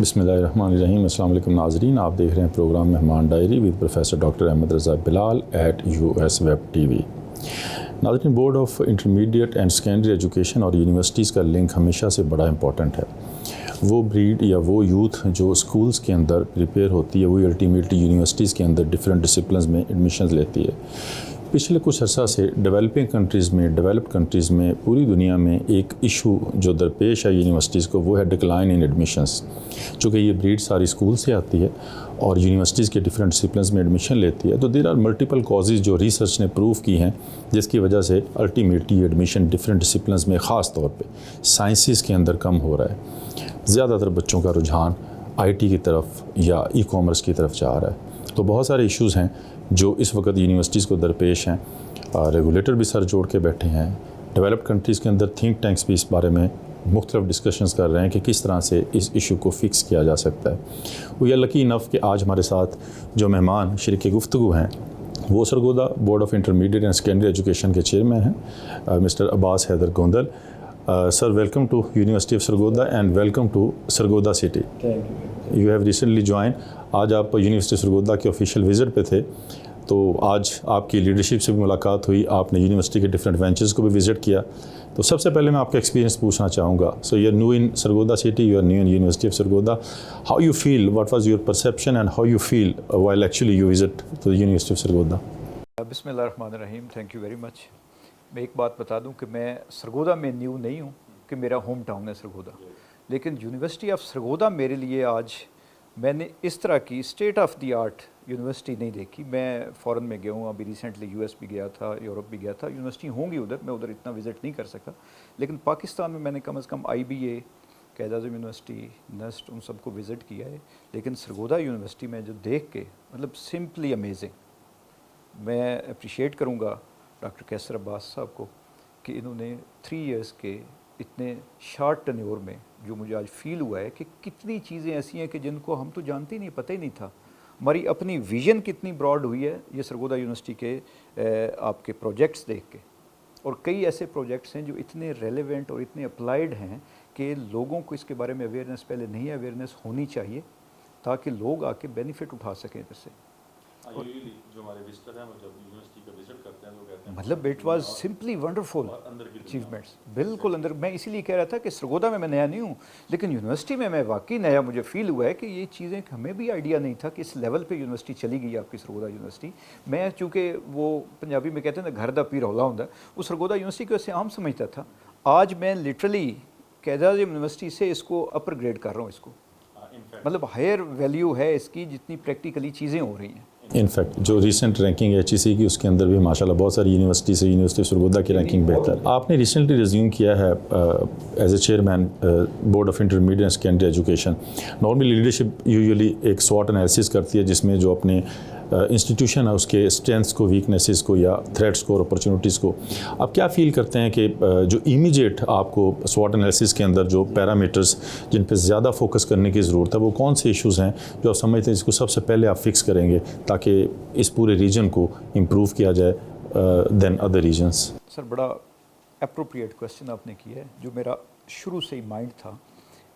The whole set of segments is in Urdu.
بسم اللہ الرحمن الرحیم۔ السلام علیکم ناظرین، آپ دیکھ رہے ہیں پروگرام مہمان diary with professor doctor Ahmad Raza Bilal at US web TV. ناظرین، board of intermediate and secondary education اور یونیورسٹیز کا لنک ہمیشہ سے بڑا امپورٹنٹ ہے۔ وہ بریڈ یا وہ یوتھ جو اسکولز کے اندر پریپیئر ہوتی ہے وہی الٹیمیٹلی یونیورسٹیز کے اندر ڈفرینٹ ڈسپلنز میں ایڈمیشنز لیتی ہے۔ پچھلے کچھ عرصہ سے ڈیولپنگ کنٹریز میں ڈیولپڈ کنٹریز میں پوری دنیا میں ایک ایشو جو درپیش ہے یونیورسٹیز کو، وہ ہے ڈکلائن ان ایڈمیشنز۔ چونکہ یہ بریڈ ساری اسکول سے آتی ہے اور یونیورسٹیز کے ڈفرینٹ ڈسپلنز میں ایڈمیشن لیتی ہے، تو دیر آر ملٹیپل کازز جو ریسرچ نے پروو کی ہیں، جس کی وجہ سے الٹیمیٹلی ایڈمیشن ڈفرینٹ ڈسپلنز میں خاص طور پہ سائنسز کے اندر کم ہو رہا ہے۔ زیادہ تر بچوں کا رجحان IT کی طرف یا ای کامرس کی طرف جا رہا ہے۔ تو بہت سارے ایشوز ہیں جو اس وقت یونیورسٹیز کو درپیش ہیں۔ ریگولیٹر بھی سر جوڑ کے بیٹھے ہیں، ڈیولپڈ کنٹریز کے اندر تھنک ٹینکس بھی اس بارے میں مختلف ڈسکشنز کر رہے ہیں کہ کس طرح سے اس ایشو کو فکس کیا جا سکتا ہے۔ وی آر لکی انف کہ آج ہمارے ساتھ جو مہمان شریک گفتگو ہیں وہ Sargodha Board of intermediate and secondary Education کے چیئرمین ہیں mister Abbas Haider Gondal. Sir, welcome to University of Sargodha and welcome to Sargodha city. You have recently join. آج آپ یونیورسٹی سرگودا کے آفیشیل وزٹ پہ تھے، تو آج آپ کی لیڈرشپ سے بھی ملاقات ہوئی، آپ نے یونیورسٹی کے ڈفرینٹ وینچرز کو بھی وزٹ کیا۔ تو سب سے پہلے میں آپ کا ایکسپیرینس پوچھنا چاہوں گا۔ So you are new in Sargodha city, you are new in University of Sargodha, how you feel, what was your perception and how you feel while actually you visit to University of Sargodha? بسم اللہ الرحمن الرحیم، تھینک یو ویری مچ۔ میں ایک بات بتا دوں کہ میں سرگودا میں نیو نہیں ہوں، کہ میرا ہوم ٹاؤن ہے سرگودا، لیکن یونیورسٹی آف سرگودا میرے لیے آج، میں نے اس طرح کی state of the art university نہیں دیکھی۔ میں فورن میں گیا ہوں، ابھی ریسنٹلی US بھی گیا تھا، یورپ بھی گیا تھا۔ یونیورسٹی ہوں گی ادھر، میں ادھر اتنا وزٹ نہیں کر سکا، لیکن پاکستان میں نے کم از کم IBA، Quaid Azam university, NUST، ان سب کو وزٹ کیا ہے۔ لیکن سرگودا یونیورسٹی میں جو دیکھ کے مطلب سمپلی امیزنگ۔ میں اپریشیٹ کروں گا ڈاکٹر کیسر عباس صاحب کو کہ انہوں نے 3 ایئرس کے اتنے شارٹ ٹینیور میں جو مجھے آج فیل ہوا ہے کہ کتنی چیزیں ایسی ہیں کہ جن کو ہم تو جانتے ہی نہیں، پتہ ہی نہیں تھا۔ ہماری اپنی ویژن کتنی براڈ ہوئی ہے یہ سرگودا یونیورسٹی کے آپ کے پروجیکٹس دیکھ کے، اور کئی ایسے پروجیکٹس ہیں جو اتنے ریلیونٹ اور اتنے اپلائیڈ ہیں کہ لوگوں کو اس کے بارے میں اویئرنیس پہلے نہیں ہے، اویئرنیس ہونی چاہیے تاکہ لوگ آ کے بینیفٹ اٹھا سکیں ادھر سے۔ جو ہمارے وزٹر ہیں وہ جب یونیورسٹی کا وزٹ کرتے ہیں تو کہتے ہیں مطلب it was simply wonderful achievements. بالکل اندر، میں اسی لیے کہہ رہا تھا کہ سرگودا میں نیا نہیں ہوں، لیکن یونیورسٹی میں واقعی نیا مجھے فیل ہوا ہے کہ یہ چیزیں ہمیں بھی آئیڈیا نہیں تھا کہ اس لیول پہ یونیورسٹی چلی گئی آپ کی سرگودا یونیورسٹی۔ میں چونکہ وہ پنجابی میں کہتے ہیں نا گھر دا پیر ہولا ہوں، وہ سرگودا یونیورسٹی کو ایسے عام سمجھتا تھا۔ آج میں لٹرلی قائد اعظم یونیورسٹی سے اس کو اپر گریڈ کر رہا ہوں، اس کو مطلب ہائر ویلیو ہے اس کی جتنی پریکٹیکلی چیزیں ہو رہی ہیں۔ انفیکٹ جو ریسنٹ رینکنگ HEC کی، اس کے اندر بھی ماشاءاللہ بہت ساری یونیورسٹی سے یونیورسٹی سرگودا کی رینکنگ بہتر۔ آپ نے ریسنٹلی ریزیوم کیا ہے as a chairman board of intermediate and secondary education. Normally leadership usually ایک SWOT انالیسس کرتی ہے جس میں جو اپنے انسٹیٹیوشن ہے اس کے اسٹرینتھس کو، ویکنیسز کو یا تھریٹس کو اور اپرچونیٹیز کو، آپ کیا فیل کرتے ہیں کہ جو امیجیٹ آپ کو SWOT انالیسس کے اندر جو پیرامیٹرز جن پہ زیادہ فوکس کرنے کی ضرورت ہے، وہ کون سے ایشوز ہیں جو آپ سمجھتے ہیں جس کو سب سے پہلے آپ فکس کریں گے تاکہ اس پورے ریجن کو امپروو کیا جائے دین ادر ریجنس؟ سر، بڑا اپروپریٹ کویسچن آپ نے کیا ہے، جو میرا شروع سے ہی مائنڈ تھا۔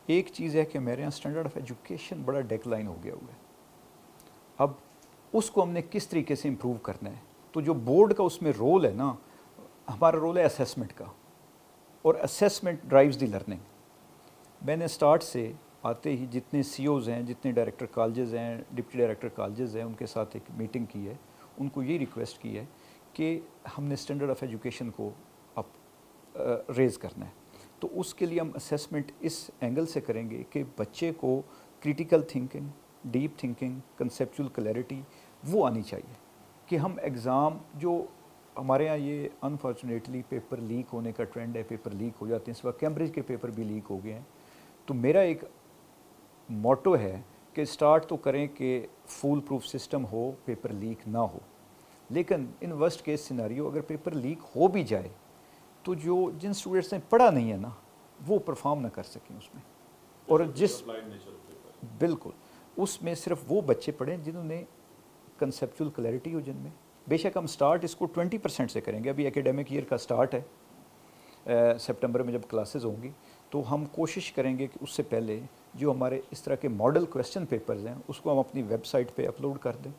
ایک چیز ہے کہ میرے یہاں اسٹینڈرڈ آف ایجوکیشن بڑا ڈیکلائن ہو گیا ہوا ہے، اب اس کو ہم نے کس طریقے سے امپروو کرنا ہے۔ تو جو بورڈ کا اس میں رول ہے نا، ہمارا رول ہے اسیسمنٹ کا، اور اسیسمنٹ ڈرائیوز دی لرننگ۔ میں نے سٹارٹ سے آتے ہی جتنے CEOs ہیں، جتنے ڈائریکٹر کالجز ہیں، ڈپٹی ڈائریکٹر کالجز ہیں، ان کے ساتھ ایک میٹنگ کی ہے، ان کو یہ ریکویسٹ کی ہے کہ ہم نے اسٹینڈرڈ آف ایجوکیشن کو اب ریز کرنا ہے۔ تو اس کے لیے ہم اسیسمنٹ اس اینگل سے کریں گے کہ بچے کو critical thinking, deep thinking, conceptual clarity وہ آنی چاہیے کہ ہم ایگزام، جو ہمارے ہاں یہ انفارچونیٹلی پیپر لیک ہونے کا ٹرینڈ ہے، پیپر لیک ہو جاتے ہیں، اس وقت کیمبرج کے پیپر بھی لیک ہو گئے ہیں۔ تو میرا ایک موٹو ہے کہ سٹارٹ تو کریں کہ فول پروف سسٹم ہو، پیپر لیک نہ ہو، لیکن ان ورسٹ کیس سیناریو اگر پیپر لیک ہو بھی جائے تو جن اسٹوڈنٹس نے پڑھا نہیں ہے نا، وہ پرفارم نہ کر سکیں اس میں، اور بالکل اس میں صرف وہ بچے پڑھیں جنہوں نے کنسیپچول کلیئرٹی ہو، جن میں بے شک ہم سٹارٹ اس کو 20% سے کریں گے۔ ابھی اکیڈمک ایئر کا سٹارٹ ہے، سپٹمبر میں جب کلاسز ہوں گی تو ہم کوشش کریں گے کہ اس سے پہلے جو ہمارے اس طرح کے ماڈل کویسچن پیپرز ہیں اس کو ہم اپنی ویب سائٹ پہ اپلوڈ کر دیں.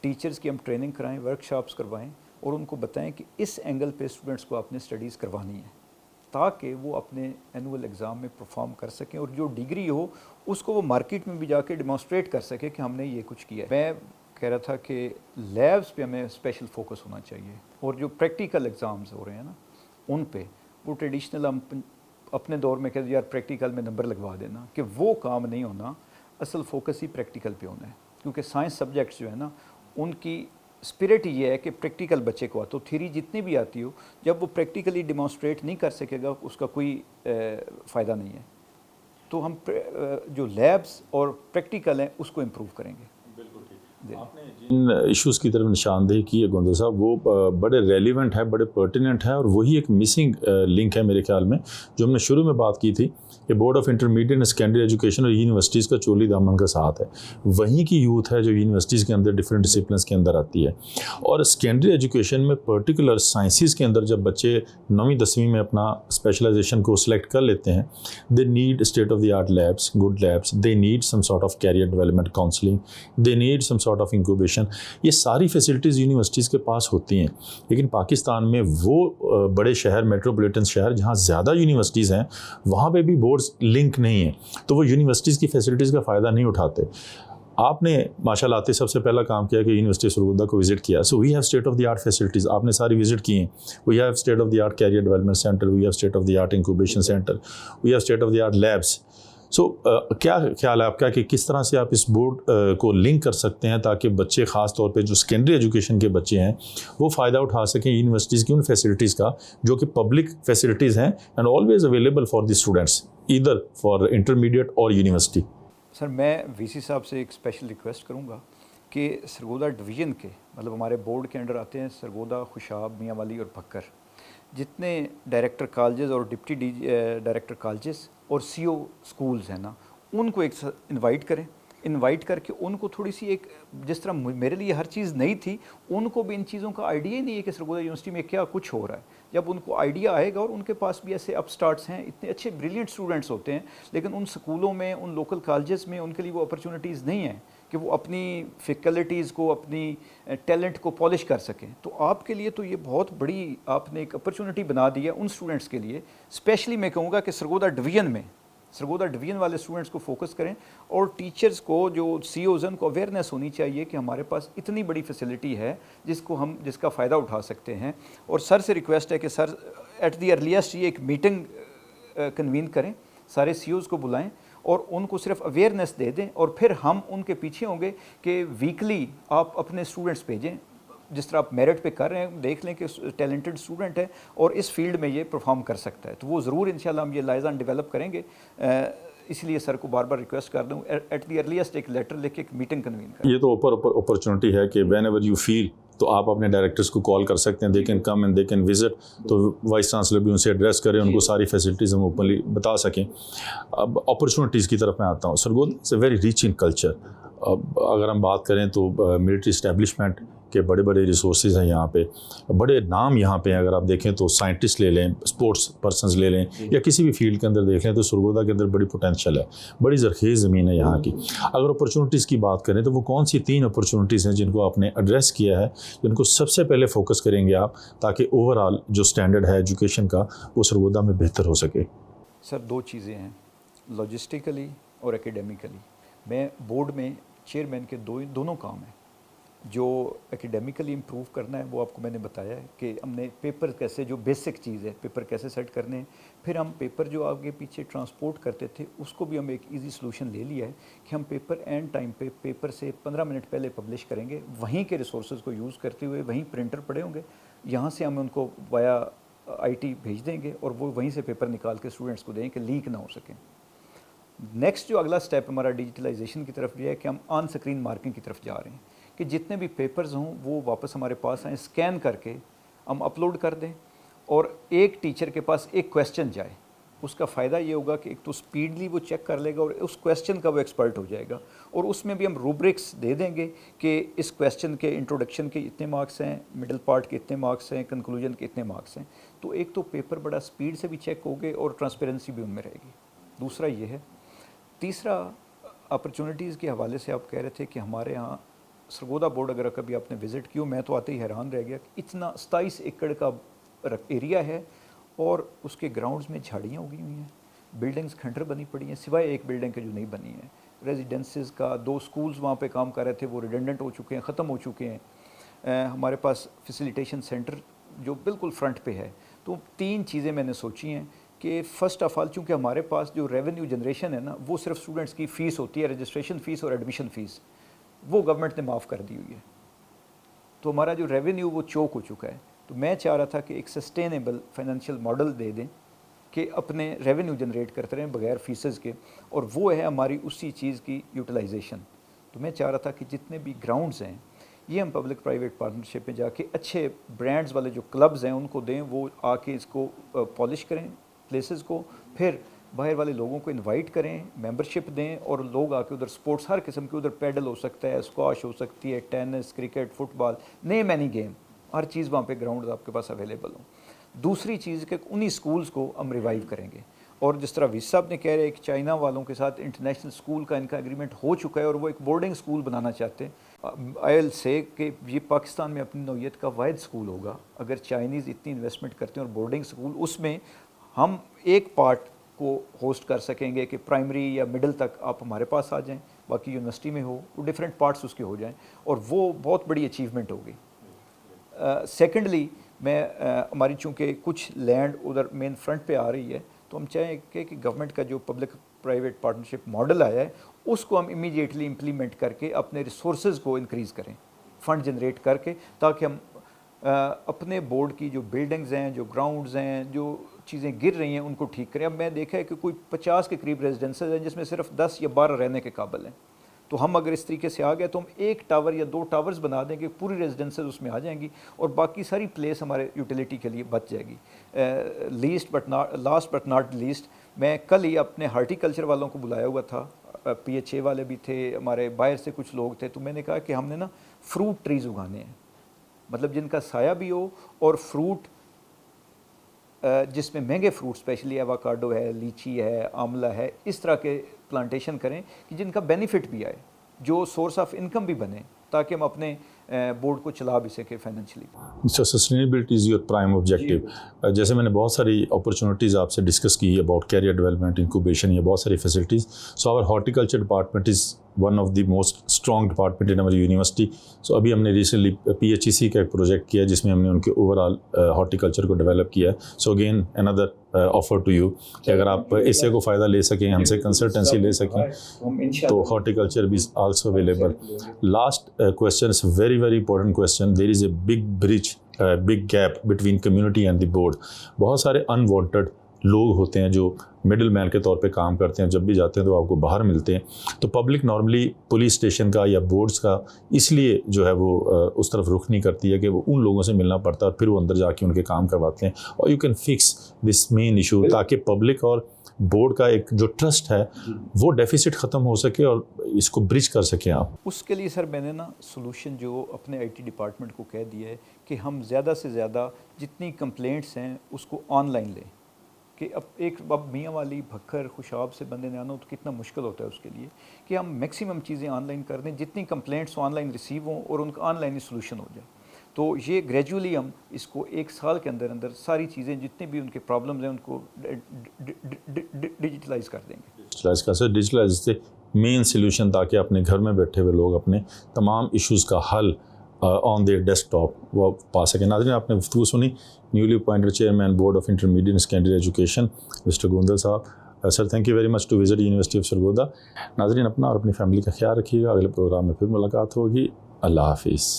ٹیچرز کی ہم ٹریننگ کرائیں, ورکشاپس کروائیں اور ان کو بتائیں کہ اس اینگل پہ اسٹوڈنٹس کو اپنے اسٹڈیز کروانی ہے تاکہ وہ اپنے اینول ایگزام میں پرفارم کر سکیں اور جو ڈگری ہو اس کو وہ مارکیٹ میں بھی جا کے ڈیمانسٹریٹ کر سکے کہ ہم نے یہ کچھ کیا ہے. میں کہہ رہا تھا کہ لیبس پہ ہمیں اسپیشل فوکس ہونا چاہیے اور جو پریکٹیکل ایگزامز ہو رہے ہیں نا ان پہ وہ ٹریڈیشنل ہم اپنے دور میں کہتے ہیں یار پریکٹیکل میں نمبر لگوا دینا, کہ وہ کام نہیں ہونا. اصل فوکس ہی پریکٹیکل پہ ہونا ہے کیونکہ سائنس سبجیکٹس جو ہے نا ان کی اسپرٹ یہ ہے کہ پریکٹیکل بچے کو آتا ہو, تھیری جتنی بھی آتی ہو جب وہ پریکٹیکلی ڈیمانسٹریٹ نہیں کر سکے گا اس کا کوئی فائدہ نہیں ہے. تو ہم جو لیبس اور پریکٹیکل ہیں اس کو امپروو کریں گے. آپ نے جن ایشوز کی طرف نشاندہی کی ہے گوندر صاحب وہ بڑے ریلیونٹ ہے, بڑے پرٹیننٹ ہے اور وہی ایک مسنگ لنک ہے میرے خیال میں جو ہم نے شروع میں بات کی تھی کہ board of intermediate and secondary education اور یونیورسٹیز کا چولی دامن کا ساتھ ہے. وہیں کی یوتھ ہے جو یونیورسٹیز کے اندر ڈفرینٹ ڈسپلنس کے اندر آتی ہے اور سیکنڈری ایجوکیشن میں پرٹیکولر سائنسز کے اندر جب بچے 9ویں 10ویں میں اپنا اسپیشلائزیشن کو سلیکٹ کر لیتے ہیں they need state of the art labs, good labs, they need some sort of career development counselling, they need some sort of incubation. یہ ساری فیسلٹیز یونیورسٹیز کے پاس ہوتی ہیں لیکن پاکستان میں وہ بڑے شہر میٹروپولیٹن شہر جہاں زیادہ یونیورسٹیز ہیں وہاں پہ بھی بورڈز لنک نہیں ہیں تو وہ یونیورسٹیز کی فیسلٹیز کا فائدہ نہیں اٹھاتے. آپ نے ماشاء اللہ آتے سب سے پہلا کام کیا کہ یونیورسٹی سرگودا کو وزٹ کیا. So we have state of the art facilities, آپ نے ساری وزٹ کی ہیں. We have state of the art career development centre, we have state of the art incubation centre, we have state of the art labs. سو کیا خیال ہے آپ کا کہ کس طرح سے آپ اس بورڈ کو لنک کر سکتے ہیں تاکہ بچے خاص طور پہ جو سیکنڈری ایجوکیشن کے بچے ہیں وہ فائدہ اٹھا سکیں یونیورسٹیز کی ان فیسلٹیز کا جو کہ پبلک فیسلٹیز ہیں and always available for the students either for intermediate اور یونیورسٹی. سر میں وی سی صاحب سے ایک اسپیشل ریکویسٹ کروں گا کہ سرگودا ڈویژن کے مطلب ہمارے بورڈ کے انڈر آتے ہیں سرگودا, خوشاب, میاں والی اور بھکر, جتنے ڈائریکٹر کالجز اور ڈپٹی ڈائریکٹر کالجز اور سی او سکولز ہیں نا ان کو ایک انوائٹ کر کے ان کو تھوڑی سی ایک جس طرح میرے لیے ہر چیز نئی تھی ان کو بھی ان چیزوں کا آئیڈیا ہی نہیں ہے کہ سرگودا یونیورسٹی میں کیا کچھ ہو رہا ہے. جب ان کو آئیڈیا آئے گا اور ان کے پاس بھی ایسے اپ سٹارٹس ہیں, اتنے اچھے بریلینٹ اسٹوڈنٹس ہوتے ہیں لیکن ان سکولوں میں ان لوکل کالجز میں ان کے لیے وہ اپرچونیٹیز نہیں ہیں کہ وہ اپنی فیکلٹیز کو اپنی ٹیلنٹ کو پالش کر سکیں. تو آپ کے لیے تو یہ بہت بڑی آپ نے ایک اپرچونیٹی بنا دی ہے ان اسٹوڈنٹس کے لیے. اسپیشلی میں کہوں گا کہ سرگودا ڈویژن والے اسٹوڈنٹس کو فوکس کریں اور ٹیچرز کو جو سی اوز ہیں ان کو اویئرنیس ہونی چاہیے کہ ہمارے پاس اتنی بڑی فیسلٹی ہے جس کا فائدہ اٹھا سکتے ہیں. اور سر سے ریکویسٹ ہے کہ سر ایٹ دی ارلیسٹ یہ ایک میٹنگ کنوین کریں, سارے سی اوز کو بلائیں اور ان کو صرف اویئرنیس دے دیں اور پھر ہم ان کے پیچھے ہوں گے کہ ویکلی آپ اپنے اسٹوڈنٹس بھیجیں جس طرح آپ میرٹ پہ کر رہے ہیں, دیکھ لیں کہ ٹیلنٹڈ اسٹوڈنٹ ہے اور اس فیلڈ میں یہ پرفارم کر سکتا ہے. تو وہ ضرور انشاءاللہ ہم یہ لائزان ڈیولپ کریں گے. اس لیے سر کو بار بار ریکویسٹ کر دوں ایٹ دی ارلیسٹ ایک لیٹر لکھ کے ایک میٹنگ کنوین کریں. یہ تو اپرچونٹی ہے کہ وین ایور یو فیل تو آپ اپنے ڈائریکٹرس کو کال کر سکتے ہیں, they can come and they can visit. تو وائس چانسلر بھی ان سے ایڈریس کریں, ان کو ساری فیسلٹیز ہم اوپنلی بتا سکیں. اب اپرچونیٹیز کی طرف میں آتا ہوں. Sargodha is a very rich in culture. اب اگر ہم بات کریں تو ملٹری اسٹیبلشمنٹ کے بڑے بڑے ریسورسز ہیں یہاں پہ, بڑے نام یہاں پہ ہیں. اگر آپ دیکھیں تو سائنٹسٹ لے لیں, اسپورٹس پرسنز لے لیں یا کسی بھی فیلڈ کے اندر دیکھ لیں تو سرگودا کے اندر بڑی پوٹینشیل ہے, بڑی زرخیز زمین ہے یہاں کی. اگر اپرچونیٹیز کی بات کریں تو وہ کون سی 3 اپرچونیٹیز ہیں جن کو آپ نے ایڈریس کیا ہے, جن کو سب سے پہلے فوکس کریں گے آپ تاکہ اوور آل جو اسٹینڈرڈ ہے ایجوکیشن کا وہ سرگودا میں بہتر ہو سکے؟ سر 2 چیزیں ہیں, لاجسٹیکلی اور اکیڈیمیکلی. میں بورڈ میں چیئرمین کے دونوں کام ہیں. جو اکیڈیمیکلی امپروو کرنا ہے وہ آپ کو میں نے بتایا ہے کہ ہم نے پیپر کیسے, جو بیسک چیز ہے پیپر کیسے سیٹ کرنے ہیں. پھر ہم پیپر جو آگے پیچھے ٹرانسپورٹ کرتے تھے اس کو بھی ہم ایک ایزی سلوشن لے لیا ہے کہ ہم پیپر اینڈ ٹائم پہ پیپر سے 15 منٹ پہلے پبلش کریں گے. وہیں کے ریسورسز کو یوز کرتے ہوئے وہیں پرنٹر پڑے ہوں گے, یہاں سے ہم ان کو وایا آئی ٹی بھیج دیں گے اور وہ وہیں سے پیپر نکال کے اسٹوڈنٹس کو دیں کہ لیک نہ ہو سکیں. نیکسٹ جو اگلا سٹیپ ہمارا ڈیجیٹلائزیشن کی طرف یہ ہے کہ ہم آن سکرین مارکنگ کی طرف جا رہے ہیں کہ جتنے بھی پیپرز ہوں وہ واپس ہمارے پاس آئیں, اسکین کر کے ہم اپلوڈ کر دیں اور ایک ٹیچر کے پاس ایک کویسچن جائے. اس کا فائدہ یہ ہوگا کہ ایک تو اسپیڈلی وہ چیک کر لے گا اور اس کویسچن کا وہ ایکسپرٹ ہو جائے گا. اور اس میں بھی ہم روبرکس دے دیں گے کہ اس کویسچن کے انٹروڈکشن کے اتنے مارکس ہیں, مڈل پارٹ کے اتنے مارکس ہیں, کنکلوژن کے اتنے مارکس ہیں. تو ایک تو پیپر بڑا اسپیڈ سے بھی چیک ہوگے اور ٹرانسپیرنسی بھی ان میں رہے گی. دوسرا یہ ہے تیسرا اپرچونیٹیز کے حوالے سے آپ کہہ رہے تھے کہ ہمارے ہاں سرگودا بورڈ اگر کبھی آپ نے وزٹ کیوں، میں تو آتے ہی حیران رہ گیا کہ اتنا 27 ایکڑ کا ایریا ہے اور اس کے گراؤنڈز میں جھاڑیاں اگی ہوئی ہیں، بلڈنگز کھنڈر بنی پڑی ہیں، سوائے ایک بلڈنگ کے جو نہیں بنی ہیں، ریزیڈنسز کا 2 سکولز وہاں پہ کام کر رہے تھے، وہ ریڈنڈنٹ ہو چکے ہیں، ختم ہو چکے ہیں، ہمارے پاس فیسیلیٹیشن سینٹر جو بالکل فرنٹ پہ ہے۔ تو 3 چیزیں میں نے سوچی ہیں کہ فرسٹ آف آل چونکہ ہمارے پاس جو ریونیو جنریشن ہے نا وہ صرف اسٹوڈنٹس کی فیس ہوتی ہے، رجسٹریشن فیس اور ایڈمیشن فیس، وہ گورنمنٹ نے معاف کر دی ہوئی ہے، تو ہمارا جو ریونیو وہ چوک ہو چکا ہے۔ تو میں چاہ رہا تھا کہ ایک سسٹینیبل فائنینشیل ماڈل دے دیں کہ اپنے ریونیو جنریٹ کرتے رہیں بغیر فیسز کے، اور وہ ہے ہماری اسی چیز کی یوٹیلائزیشن۔ تو میں چاہ رہا تھا کہ جتنے بھی گراؤنڈز ہیں یہ ہم پبلک پرائیویٹ پارٹنرشپ میں جا کے اچھے برانڈز والے جو کلبز ہیں ان کو دیں، وہ آ کے اس کو پالش کریں پلیسز کو، پھر باہر والے لوگوں کو انوائٹ کریں، ممبرشپ دیں، اور لوگ آ کے ادھر سپورٹس ہر قسم کے، ادھر پیڈل ہو سکتا ہے، اسکواش ہو سکتی ہے، ٹینس، کرکٹ، فٹ بال، نیم اینی گیم، ہر چیز وہاں پہ گراؤنڈز آپ کے پاس اویلیبل ہوں۔ دوسری چیز کہ انہی سکولز کو ہم ریوائیو کریں گے، اور جس طرح ویس صاحب نے کہہ رہے ہیں کہ چائنا والوں کے ساتھ انٹرنیشنل سکول کا ان کا ایگریمنٹ ہو چکا ہے اور وہ ایک بورڈنگ سکول بنانا چاہتے ہیں، آئی ایل سے کہ یہ پاکستان میں اپنی نوعیت کا واحد سکول ہوگا اگر چائنیز اتنی انویسٹمنٹ کرتے ہیں، اور بورڈنگ سکول اس میں ہم ایک پارٹ کو ہوسٹ کر سکیں گے کہ پرائمری یا مڈل تک آپ ہمارے پاس آ جائیں، باقی یونیورسٹی میں ہو، وہ ڈفرینٹ پارٹس اس کے ہو جائیں، اور وہ بہت بڑی اچیومنٹ ہوگی۔ سیکنڈلی میں ہماری چونکہ کچھ لینڈ ادھر مین فرنٹ پہ آ رہی ہے، تو ہم چاہیں کہ گورنمنٹ کا جو پبلک پرائیویٹ پارٹنرشپ ماڈل آیا ہے اس کو ہم امیڈیٹلی امپلیمنٹ کر کے اپنے ریسورسز کو انکریز کریں، فنڈ جنریٹ کر کے، تاکہ ہم اپنے بورڈ کی جو بلڈنگز ہیں، جو گراؤنڈز ہیں، جو چیزیں گر رہی ہیں ان کو ٹھیک کریں۔ اب میں دیکھا ہے کہ کوئی 50 کے قریب ریزیڈنسز ہیں جس میں صرف 10 یا 12 رہنے کے قابل ہیں، تو ہم اگر اس طریقے سے آ گئے تو ہم 1 ٹاور یا 2 ٹاورز بنا دیں گے، پوری ریزیڈنسز اس میں آ جائیں گی، اور باقی ساری پلیس ہمارے یوٹیلیٹی کے لیے بچ جائے گی۔ لاسٹ بٹ ناٹ لیسٹ، میں کل ہی اپنے ہارٹی کلچر والوں کو بلایا ہوا تھا، پی ایچ اے والے بھی تھے، ہمارے باہر سے کچھ لوگ تھے، تو میں نے کہا کہ ہم نے نا فروٹ ٹریز اگانے ہیں، مطلب جن کا سایہ بھی ہو اور فروٹ جس میں مہنگے فروٹ اسپیشلی ایووکاڈو ہے، لیچی ہے، آملہ ہے، اس طرح کے پلانٹیشن کریں کہ جن کا بینیفٹ بھی آئے، جو سورس آف انکم بھی بنے، تاکہ ہم اپنے بورڈ کو چلا بھی سکیں financially. So sustainability is your prime objective. جیسے میں نے بہت ساری اپرچونیٹیز آپ سے ڈسکس کی اباؤٹ کیریئر ڈیولپمنٹ، انکوبیشن، یہ بہت ساری facilities. So our horticulture department is one of the most strong department in our university. سو ابھی ہم نے ریسنٹلی پی ایچ ای سی کا ایک پروجیکٹ کیا جس میں ہم نے ان کے اوور آل ہارٹیکلچر کو ڈیولپ کیا ہے۔ سو اگین اندر آفر ٹو یو کہ اگر آپ اس سے کو فائدہ لے سکیں، ہم سے کنسلٹنسی لے سکیں، تو ہارٹیکلچر بھی also available. Last question is very very important question. There is a big bridge, big gap between community and the board. بہت سارے انوانٹیڈ لوگ ہوتے ہیں جو مڈل مین کے طور پہ کام کرتے ہیں، جب بھی جاتے ہیں تو آپ کو باہر ملتے ہیں۔ تو پبلک نارملی پولیس اسٹیشن کا یا بورڈز کا اس لیے جو ہے وہ اس طرف رخ نہیں کرتی ہے کہ وہ ان لوگوں سے ملنا پڑتا ہے اور پھر وہ اندر جا کے ان کے کام کرواتے ہیں، اور you can fix this main issue تاکہ پبلک اور بورڈ کا ایک جو ٹرسٹ ہے وہ ڈیفیسٹ ختم ہو سکے اور اس کو برج کر سکیں آپ۔ اس کے لیے سر میں نے نا سولوشن جو اپنے آئی ٹی ڈپارٹمنٹ کو کہہ دیا ہے کہ ہم زیادہ سے زیادہ جتنی کمپلینٹس ہیں اس کو آن لائن لیں، کہ اب میاں والی بھکر خوشاب سے بندے نے آنا ہو تو کتنا مشکل ہوتا ہے اس کے لیے، کہ ہم میکسیمم چیزیں آن لائن کر دیں، جتنی کمپلینٹس آن لائن ریسیو ہوں اور ان کا آن لائن ہی سولوشن ہو جائے۔ تو یہ گریجولی ہم اس کو 1 سال کے اندر اندر ساری چیزیں جتنے بھی ان کے پرابلمز ہیں ان کو ڈیجیٹلائز کر دیں گے۔ ڈیجیٹلائز سے مین سلیوشن تاکہ اپنے گھر میں بیٹھے ہوئے لوگ اپنے تمام ایشوز کا حل آن دیئر ڈیسک ٹاپ وہ پا سکیں۔ ناظرین، آپ نے گفتگو سنی newly appointed chairman board of intermediate and secondary education mister Gondal صاحب۔ Sir thank you very much to visit University of Sargodha. ناظرین، اپنا اور اپنی فیملی کا خیال رکھیے گا، اگلے پروگرام میں پھر ملاقات ہوگی۔ اللہ حافظ۔